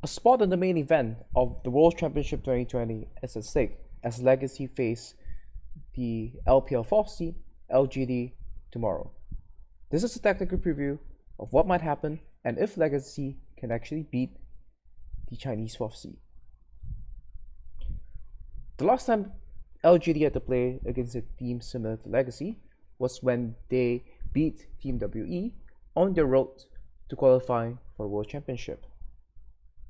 A spot in the main event of the World Championship 2020 is at stake as Legacy face the LPL 4th seed LGD tomorrow. This is a tactical preview of what might happen and if Legacy can actually beat the Chinese 4th seed. The last time LGD had to play against a team similar to Legacy was when they beat Team WE on their road to qualify for the World Championship.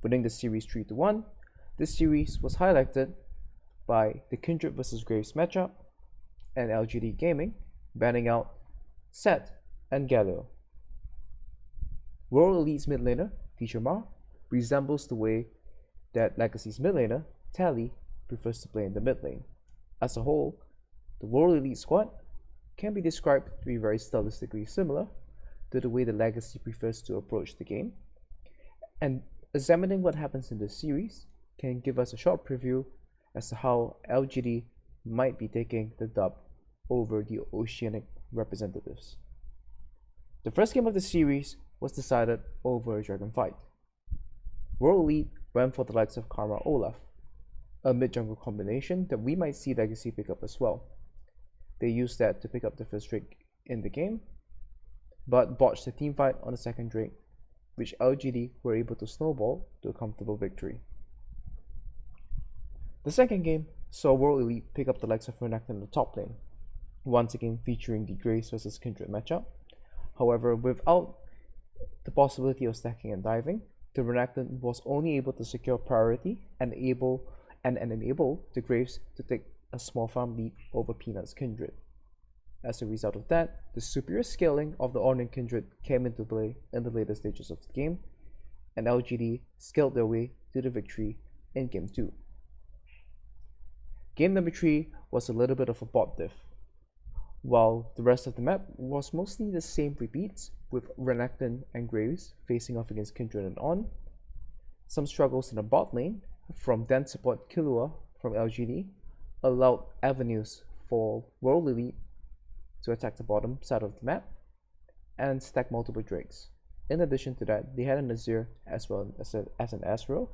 Winning the series 3-1, this series was highlighted by the Kindred vs Graves matchup and LGD Gaming banning out Set and Gallo. World Elite's mid laner, Teacher Ma, resembles the way that Legacy's mid laner, Tally, prefers to play in the mid lane. As a whole, the World Elite squad can be described to be very stylistically similar to the way the Legacy prefers to approach the game, and examining what happens in this series can give us a short preview as to how LGD might be taking the dub over the Oceanic representatives. The first game of the series was decided over a dragon fight. World Elite went for the likes of Karma Olaf, a mid-jungle combination that we might see Legacy pick up as well. They used that to pick up the first Drake in the game, but botched the team fight on the second Drake, which LGD were able to snowball to a comfortable victory. The second game saw World Elite pick up the likes of Renekton in the top lane, once again featuring the Grace vs Kindred matchup. However, without the possibility of stacking and diving, the Renekton was only able to secure priority and enable the Graves to take a small farm lead over Peanut's Kindred. As a result of that, the superior scaling of the Oceanic Kindred came into play in the later stages of the game, and LGD scaled their way to the victory in Game 2. Game number 3 was a little bit of a bot diff, while the rest of the map was mostly the same repeats, with Renekton and Graves facing off against Kindred and On. Some struggles in the bot lane from dense support Killua from LGD allowed avenues for World Elite to attack the bottom side of the map and stack multiple Drakes. In addition to that, they had an Azir as well as an Ezreal,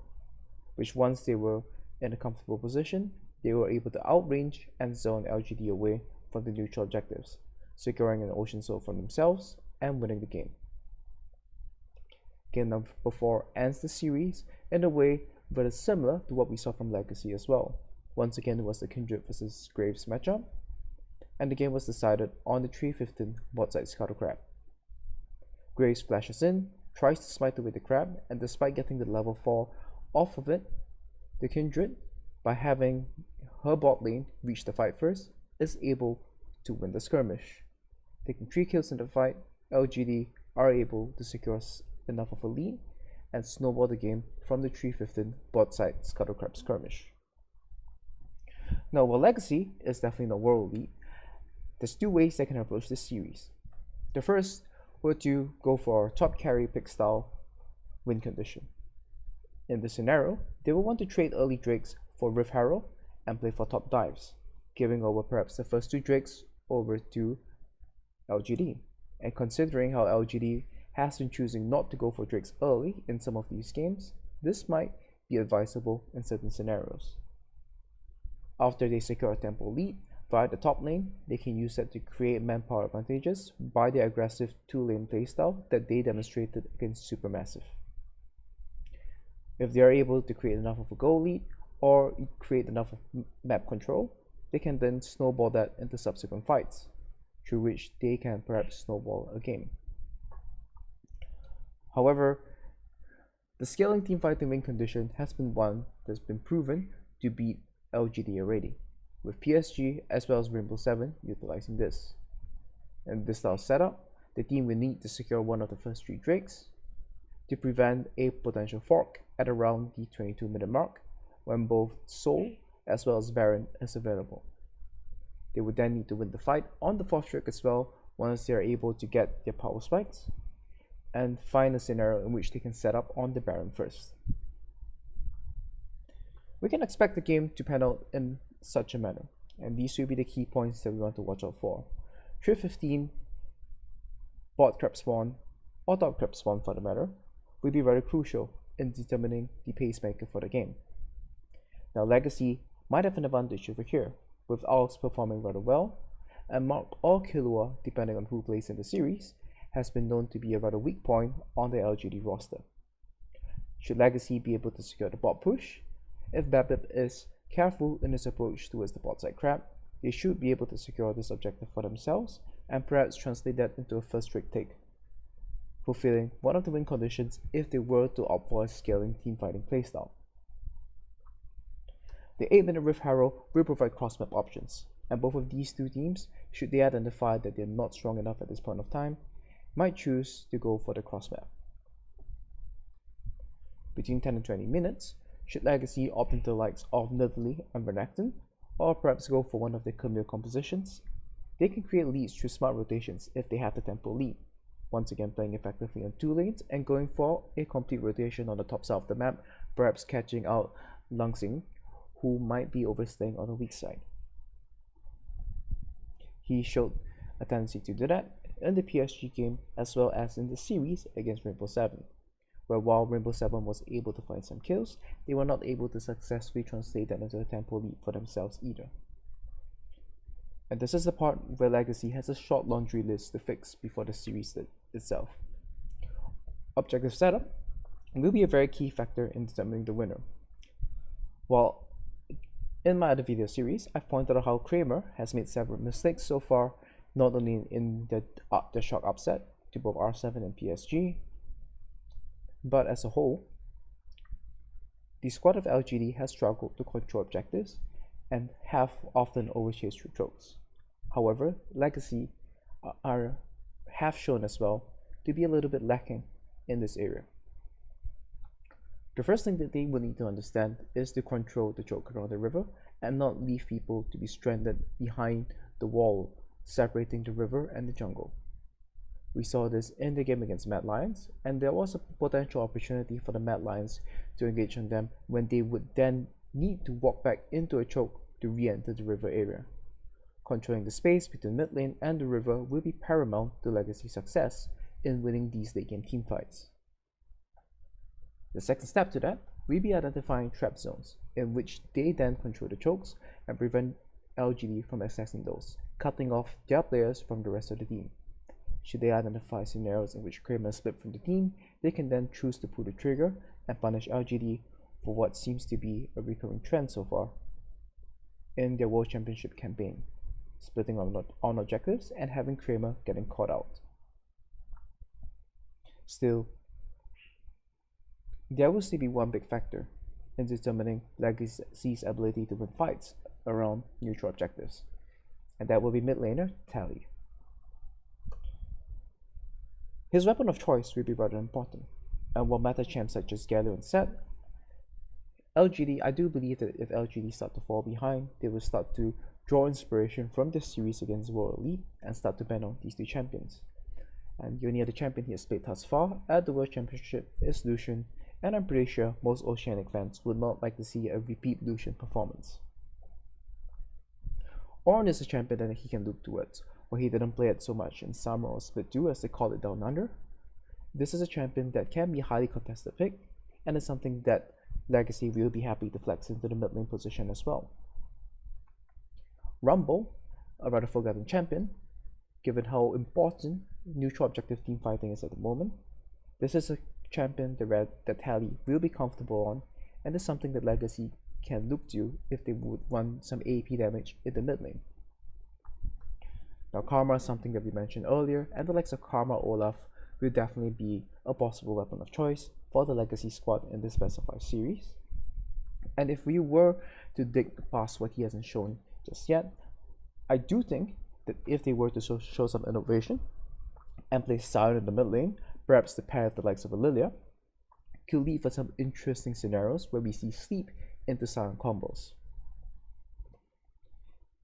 which once they were in a comfortable position, they were able to outrange and zone LGD away from the neutral objectives, securing an Ocean Soul for themselves and winning the game. Game number 4 ends the series in a way that is similar to what we saw from Legacy as well. Once again, it was the Kindred vs Graves matchup, and the game was decided on the 3-15 bot side Scuttle Crab. Graves flashes in, tries to smite away the crab, and despite getting the level 4 off of it, the Kindred, by having her bot lane reach the fight first, is able to win the skirmish. Taking 3 kills in the fight, LGD are able to secure enough of a lead and snowball the game from the 3-15 bot side Scuttle Crab skirmish. Now, while Legacy is definitely not World Elite, there's 2 ways they can approach this series. The first were to go for top carry pick style win condition. In this scenario, they will want to trade early Drakes for Rift Herald and play for top dives, giving over perhaps the first 2 Drakes over to LGD. And considering how LGD has been choosing not to go for Drakes early in some of these games, this might be advisable in certain scenarios. After they secure a tempo lead via the top lane, they can use that to create manpower advantages by the aggressive 2-lane playstyle that they demonstrated against Supermassive. If they are able to create enough of a goal lead or create enough of map control, they can then snowball that into subsequent fights, through which they can perhaps snowball a game. However, the scaling teamfight to win condition has been one that's been proven to beat LGD already, with PSG as well as Rainbow 7 utilizing this. In this style setup, the team will need to secure one of the first 3 Drakes to prevent a potential fork at around the 22-minute mark when both Soul as well as Baron is available. They would then need to win the fight on the 4th Drake as well once they are able to get their power spikes and find a scenario in which they can set up on the Baron first. We can expect the game to pan out in such a manner, and these will be the key points that we want to watch out for. 3-15 bot crab spawn, or top crab spawn for the matter, will be very crucial in determining the pacemaker for the game. Now Legacy might have an advantage over here, with Alks performing rather well, and Mark or Killua, depending on who plays in the series, has been known to be a rather weak point on the LGD roster. Should Legacy be able to secure the bot push, if Babip is careful in his approach towards the bot side crab, they should be able to secure this objective for themselves and perhaps translate that into a first straight take, fulfilling one of the win conditions if they were to opt for a scaling teamfighting playstyle. The 8-minute Rift Harrow will provide cross-map options, and both of these two teams, should they identify that they're not strong enough at this point of time, might choose to go for the cross-map. Between 10 and 20 minutes, should Legacy opt into the likes of Nidalee and Renekton, or perhaps go for one of their Camille compositions, they can create leads through smart rotations if they have the tempo lead, once again playing effectively on 2 lanes and going for a complete rotation on the top side of the map, perhaps catching out Langsing, who might be overstaying on the weak side. He showed a tendency to do that in the PSG game as well as in the series against Rainbow 7, where while Rainbow 7 was able to find some kills, they were not able to successfully translate that into a tempo lead for themselves either. And this is the part where Legacy has a short laundry list to fix before the series itself. Objective setup will be a very key factor in determining the winner. While in my other video series, I've pointed out how Kramer has made several mistakes so far, not only in the shock upset to both R7 and PSG, but as a whole, the squad of LGD has struggled to control objectives and have often overchased through chokes. However, Legacy have shown as well to be a little bit lacking in this area. The first thing that they will need to understand is to control the choke around the river and not leave people to be stranded behind the wall separating the river and the jungle. We saw this in the game against Mad Lions, and there was a potential opportunity for the Mad Lions to engage on them when they would then need to walk back into a choke to re-enter the river area. Controlling the space between mid lane and the river will be paramount to Legacy's success in winning these late game teamfights. The second step to that will be identifying trap zones, in which they then control the chokes and prevent LGD from accessing those, cutting off their players from the rest of the team. Should they identify scenarios in which Kramer is split from the team, they can then choose to pull the trigger and punish LGD for what seems to be a recurring trend so far in their World Championship campaign, splitting on objectives and having Kramer getting caught out. Still, there will still be one big factor in determining Legacy's ability to win fights around neutral objectives, and that will be mid laner Tally. His weapon of choice will be rather important, and while meta champs such as Galio and Set, LGD, I do believe that if LGD start to fall behind, they will start to draw inspiration from this series against World Elite and start to ban on these two champions. And the only other champion he has played thus far at the World Championship is Lucian, and I'm pretty sure most Oceanic fans would not like to see a repeat Lucian performance. Ornn is a champion that he can look towards, where he didn't play it so much in Summer or Split 2 as they call it down under. This is a champion that can be a highly contested pick, and is something that Legacy will be happy to flex into the mid lane position as well. Rumble, a rather forgotten champion, given how important neutral objective team fighting is at the moment. This is a champion that Tally will be comfortable on, and is something that Legacy can look to if they would want some AP damage in the mid lane. Now Karma is something that we mentioned earlier, and the likes of Karma Olaf will definitely be a possible weapon of choice for the Legacy squad in this specified series. And if we were to dig past what he hasn't shown just yet, I do think that if they were to show some innovation and play Sion in the mid lane, perhaps the pair of the likes of Lilia, could lead for some interesting scenarios where we see Sleep into Sion combos.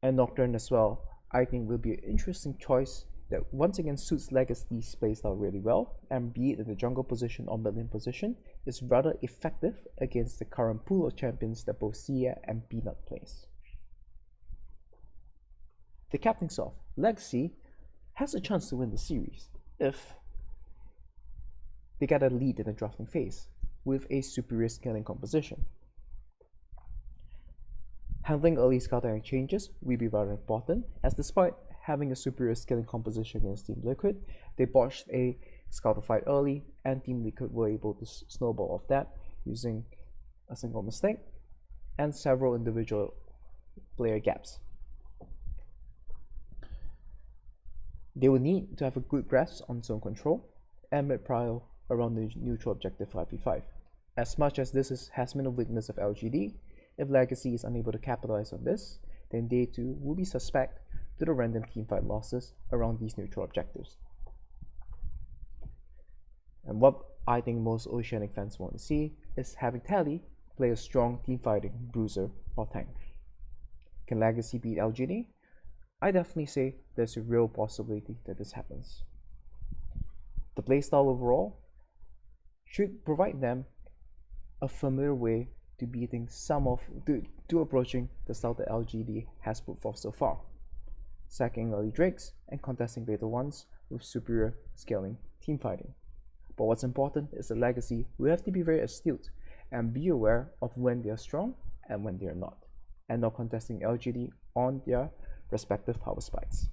And Nocturne as well, I think will be an interesting choice that once again suits Legacy's playstyle really well, and be it in the jungle position or mid lane position, is rather effective against the current pool of champions that both Sia and Peanut plays. The captain's off, Legacy has a chance to win the series if they get a lead in the drafting phase. with a superior scaling composition. Handling early scattering changes will be rather important, as despite having a superior scaling composition against Team Liquid, they botched a scouter fight early, and Team Liquid were able to snowball off that using a single mistake and several individual player gaps. They will need to have a good grasp on zone control and mid-prio around the neutral objective 5v5. As much as this has been a weakness of LGD, if Legacy is unable to capitalize on this, then they too will be suspect to the random teamfight losses around these neutral objectives. And what I think most Oceanic fans want to see is having Tally play a strong teamfighting bruiser or tank. Can Legacy beat LGD? I definitely say there's a real possibility that this happens. The playstyle overall should provide them a familiar way to beating to approaching the style that LGD has put forth so far, sacking early drakes and contesting later ones with superior scaling teamfighting. But what's important is the Legacy will have to be very astute and be aware of when they are strong and when they are not, and not contesting LGD on their respective power spikes.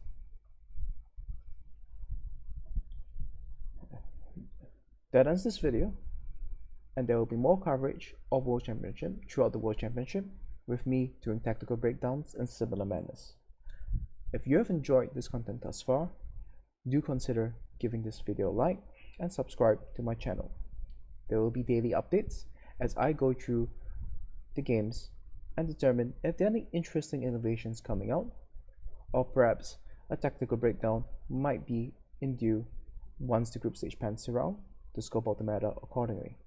That ends this video, and there will be more coverage of World Championship throughout the World Championship, with me doing tactical breakdowns and similar manners. If you have enjoyed this content thus far, do consider giving this video a like and subscribe to my channel. There will be daily updates as I go through the games and determine if there are any interesting innovations coming out, or perhaps a tactical breakdown might be in due once the group stage pans around to scope out the meta accordingly.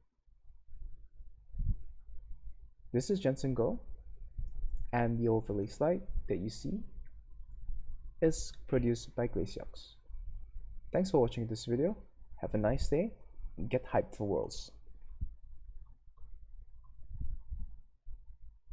This is Jensen Go, and the overlay slide that you see is produced by Glaciox. Thanks for watching this video. Have a nice day and get hyped for Worlds.